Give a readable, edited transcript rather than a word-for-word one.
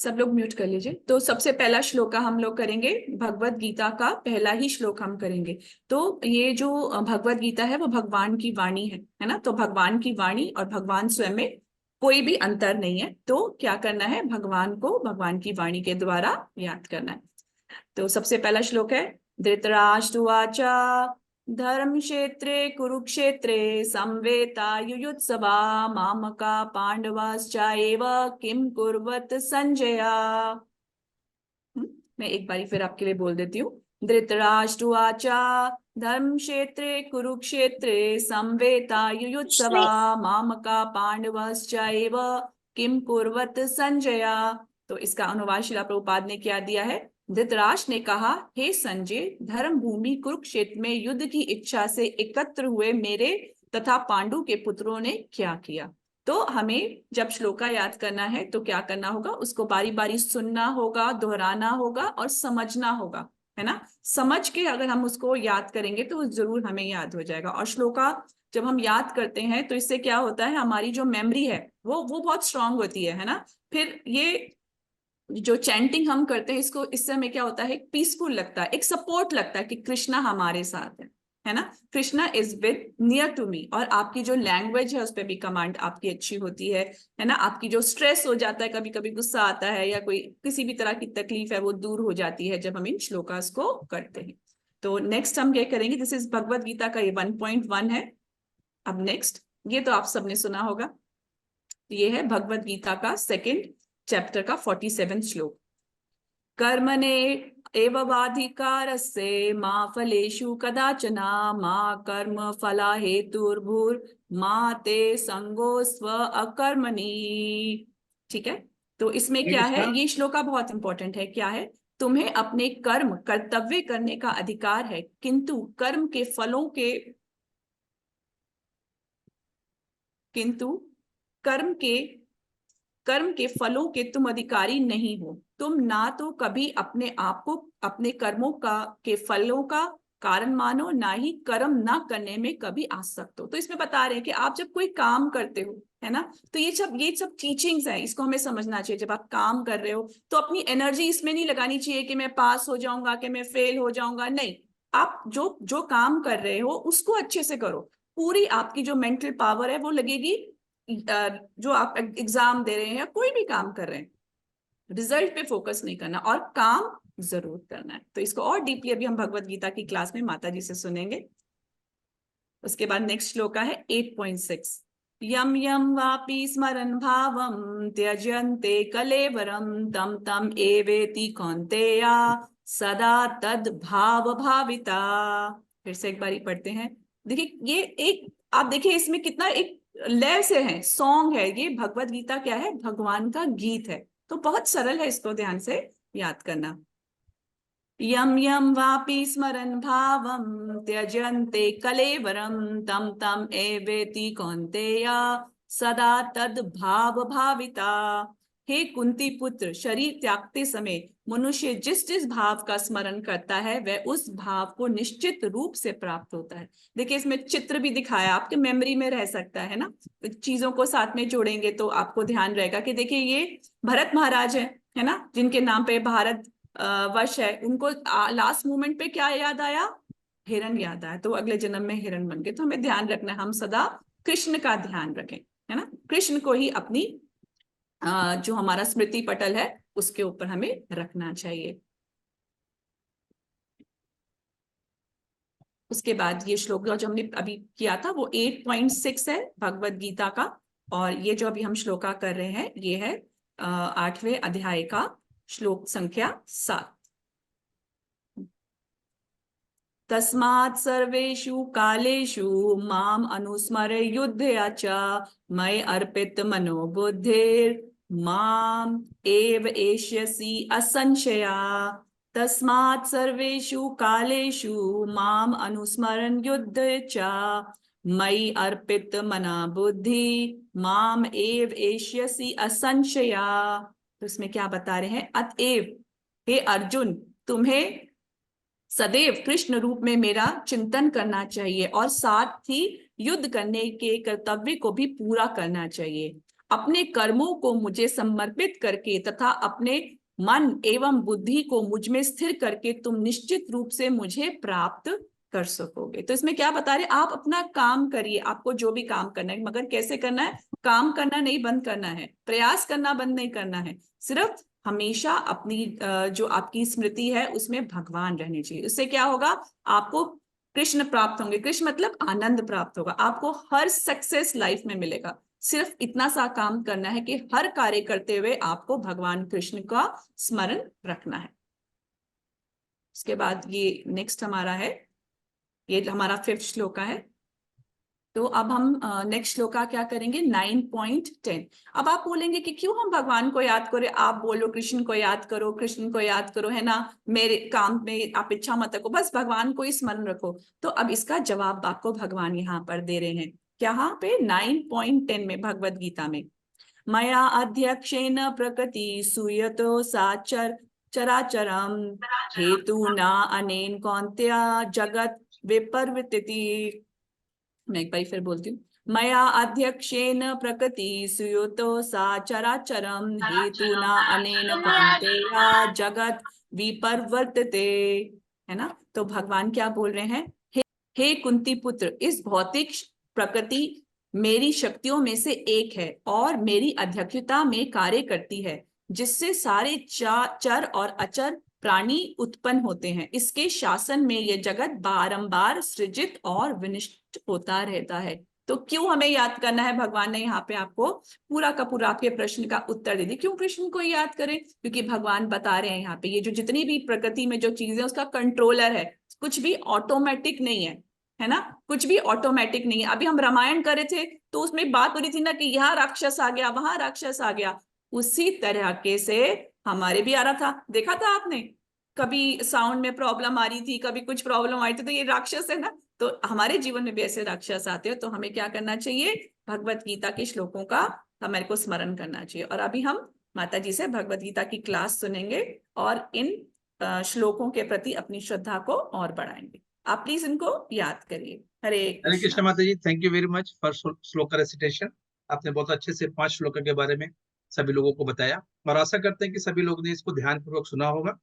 सब लोग म्यूट कर लीजिए। तो सबसे पहला श्लोका हम लोग करेंगे, भगवत गीता का पहला ही श्लोक हम करेंगे। तो ये जो भगवत गीता है वो भगवान की वाणी है ना। तो भगवान की वाणी और भगवान स्वयं में कोई भी अंतर नहीं है। तो क्या करना है, भगवान को भगवान की वाणी के द्वारा याद करना है। तो सबसे पहला श्लोक है, धृतराष्ट्रवाचा धर्म क्षेत्रे कुरुक्षेत्रे संवेतायुयुत्सवा मामका पांडवाश्चाएव किम कुर्वत संजया। मैं एक बारी फिर आपके लिए बोल देती हूँ। धृतराष्ट्रवाचा धर्म क्षेत्रे कुरुक्षेत्रे संवेतायुयुत्सवा मामका पांडवाश्चाएव किम कुर्वत संजया। तो इसका अनुवाद शिला प्रभुपाद ने क्या दिया है। धृतराष्ट्र ने कहा, हे संजय, धर्म भूमि कुरुक्षेत्र में युद्ध की इच्छा से एकत्र हुए मेरे तथा पांडु के पुत्रों ने क्या किया। तो हमें जब श्लोका याद करना है तो क्या करना होगा, उसको बारी बारी सुनना होगा, दोहराना होगा और समझना होगा, है ना। समझ के अगर हम उसको याद करेंगे तो जरूर हमें याद हो जाएगा। और श्लोका जब हम याद करते हैं तो इससे क्या होता है, हमारी जो मेमोरी है वो बहुत स्ट्रांग होती है ना। फिर ये जो चैंटिंग हम करते हैं इसको, इससे हमें क्या होता है, पीसफुल लगता है, एक सपोर्ट लगता है कि कृष्णा हमारे साथ है ना। Krishna is with near to me. और आपकी जो लैंग्वेज है उस पर भी कमांड आपकी अच्छी होती है ना। आपकी जो स्ट्रेस हो जाता है, कभी कभी गुस्सा आता है या कोई किसी भी तरह की तकलीफ है, वो दूर हो जाती है जब हम इन श्लोकास को करते हैं। तो नेक्स्ट हम क्या करेंगे, दिस इज भगवत गीता का ये 1.1 है। अब नेक्स्ट, ये तो आप सबने सुना होगा, ये है भगवत गीता का सेकेंड चैप्टर का 47 श्लोक। कर्मणे एववाधिकारस्य मा फलेषु कदाचना मा कर्म फला हेतुर्भुर्मा ते संगोस्व अकर्मणि। ठीक है। तो इसमें हरे क्या है, कृष्णा। ये श्लोका बहुत इंपॉर्टेंट है। क्या है, तुम्हें अपने कर्म कर्तव्य करने का अधिकार है, किंतु किंतु कर्म के कर्म के फलों के तुम अधिकारी नहीं हो। तुम ना तो कभी अपने आप को अपने कर्मों का के फलों का कारण मानो, ना ही कर्म ना करने में कभी आसक्त हो। तो इसमें बता रहे हैं कि आप जब कोई काम करते हो, है ना, तो ये सब टीचिंग्स है, इसको हमें समझना चाहिए। जब आप काम कर रहे हो तो अपनी एनर्जी इसमें नहीं लगानी चाहिए कि मैं पास हो जाऊंगा, कि मैं फेल हो जाऊंगा। नहीं, आप जो जो काम कर रहे हो उसको अच्छे से करो। पूरी आपकी जो मेंटल पावर है वो लगेगी। जो आप एग्जाम दे रहे हैं या कोई भी काम कर रहे हैं, रिजल्ट पे फोकस नहीं करना और काम जरूर करना है। तो इसको और डीपली अभी हम भगवत गीता की क्लास में माता जी से सुनेंगे। उसके बाद नेक्स्ट श्लोका है 8.6। यम यम वापि स्मरन् भावम त्यजन्ते कलेवरम तम तम एवेति कौन्तेया सदा तद भाव भाविता। फिर से एक बारी पढ़ते हैं। देखिए ये एक, आप देखिए इसमें कितना एक लय से है, सॉन्ग है। ये भगवत गीता क्या है, भगवान का गीत है। तो बहुत सरल है, इसको ध्यान से याद करना। यम यम वापि स्मरन् भावम त्यजन्ते कलेवरम तम तम एवेति कौन्तेया सदा तद भाव भाविता। हे कुंती पुत्र, शरीर त्यागते समय मनुष्य जिस जिस भाव का स्मरण करता है वह उस भाव को निश्चित रूप से प्राप्त होता है। देखिए इसमें चित्र भी दिखाया, आपके मेमोरी में रह सकता है ना। चीजों को साथ में जोड़ेंगे तो आपको ध्यान रहेगा कि देखिए ये भरत महाराज है ना, जिनके नाम पे भारत वश है। उनको लास्ट मोमेंट पे क्या याद आया, हिरण याद आया। तो अगले जन्म में हिरण बन गए। तो हमें ध्यान रखना है, हम सदा कृष्ण का ध्यान रखें, है ना। कृष्ण को ही अपनी जो हमारा स्मृति पटल है उसके ऊपर हमें रखना चाहिए। उसके बाद ये श्लोक जो हमने अभी किया था वो 8.6 है भगवत गीता का। और ये जो अभी हम श्लोका कर रहे हैं ये है 8वें अध्याय का श्लोक संख्या 7। तस्मात् सर्वेषु कालेषु माम अनुस्मर युद्धया च मयि अर्पित मनो बुद्धिर माम एव एष्यसि असंशया। तस्मात् सर्वेषु कालेषु माम अनुस्मरन् युद्ध च मयि अर्पित मना बुद्धि माम एव एष्यसि असंशया। तो इसमें क्या बता रहे हैं, अतएव हे अर्जुन, तुम्हें सदैव कृष्ण रूप में मेरा चिंतन करना चाहिए और साथ ही युद्ध करने के कर्तव्य को भी पूरा करना चाहिए। अपने कर्मों को मुझे समर्पित करके तथा अपने मन एवं बुद्धि को मुझ में स्थिर करके तुम निश्चित रूप से मुझे प्राप्त कर सकोगे। तो इसमें क्या बता रहे, आप अपना काम करिए, आपको जो भी काम करना है, मगर कैसे करना है, काम करना नहीं बंद करना है, प्रयास करना बंद नहीं करना है, सिर्फ हमेशा अपनी जो आपकी स्मृति है उसमें भगवान रहने चाहिए। उससे क्या होगा, आपको कृष्ण प्राप्त होंगे। कृष्ण मतलब आनंद प्राप्त होगा, आपको हर सक्सेस लाइफ में मिलेगा। सिर्फ इतना सा काम करना है कि हर कार्य करते हुए आपको भगवान कृष्ण का स्मरण रखना है। उसके बाद ये नेक्स्ट हमारा है, ये हमारा 5th श्लोका है। तो अब हम नेक्स्ट श्लोका क्या करेंगे, 9.10। अब आप बोलेंगे कि क्यों हम भगवान को याद करें, आप बोलो कृष्ण को याद करो, कृष्ण को याद करो, है ना, मेरे काम में आप इच्छा मत रखो, बस भगवान को ही स्मरण रखो। तो अब इसका जवाब आपको भगवान यहाँ पर दे रहे हैं। यहाँ पे 9.10 में भगवत गीता में, मया अध्यक्षेन प्रकृति सूयतो साचर चराचरम हेतु न अनेन कौन्त्या जगत विपर्वृतिति। मैं एक बार फिर बोलती हूँ, मया अध्यक्षेन प्रकृति सुयुतो सा चराचरम हेतु न अनेन कौन्तेय जगत विपर्वर्तते। है ना, तो भगवान क्या बोल रहे हैं, हे कुंती पुत्र, इस भौतिक प्रकृति मेरी शक्तियों में से एक है और मेरी अध्यक्षता में कार्य करती है, जिससे सारे चर और अचर प्राणी उत्पन्न होते हैं। इसके शासन में यह जगत बारंबार सृजित और विनष्ट होता रहता है। तो क्यों हमें याद करना है, भगवान ने यहाँ पे आपको पूरा का पूरा आपके प्रश्न का उत्तर दे दिया। क्यों कृष्ण को याद करें, क्योंकि भगवान बता रहे हैं यहाँ पे, ये जो जितनी भी प्रकृति में जो चीजें उसका कंट्रोलर है, कुछ भी ऑटोमेटिक नहीं है ना, कुछ भी ऑटोमेटिक नहीं है। अभी हम रामायण कर रहे थे तो उसमें बात हो रही थी ना कि यहाँ राक्षस आ गया, वहां राक्षस आ गया, उसी तरह के से हमारे भी आ रहा था। देखा था आपने, कभी साउंड में प्रॉब्लम आ रही थी, कभी कुछ प्रॉब्लम आ रही थी, तो ये राक्षस है ना। तो हमारे जीवन में भी ऐसे राक्षस आते हो, तो हमें क्या करना चाहिए, भगवत गीता के श्लोकों का हमारे को स्मरण करना चाहिए। और अभी हम माता जी से भगवत गीता की क्लास सुनेंगे और इन श्लोकों के प्रति अपनी श्रद्धा को और बढ़ाएंगे। आप प्लीज इनको याद करिए। हरे हरे कृष्ण माता ji, thank you very much for shlok recitation. आपने बहुत अच्छे से 5 श्लोक के बारे में सभी लोगों को बताया और आशा करते हैं कि सभी लोग ने इसको ध्यानपूर्वक सुना होगा।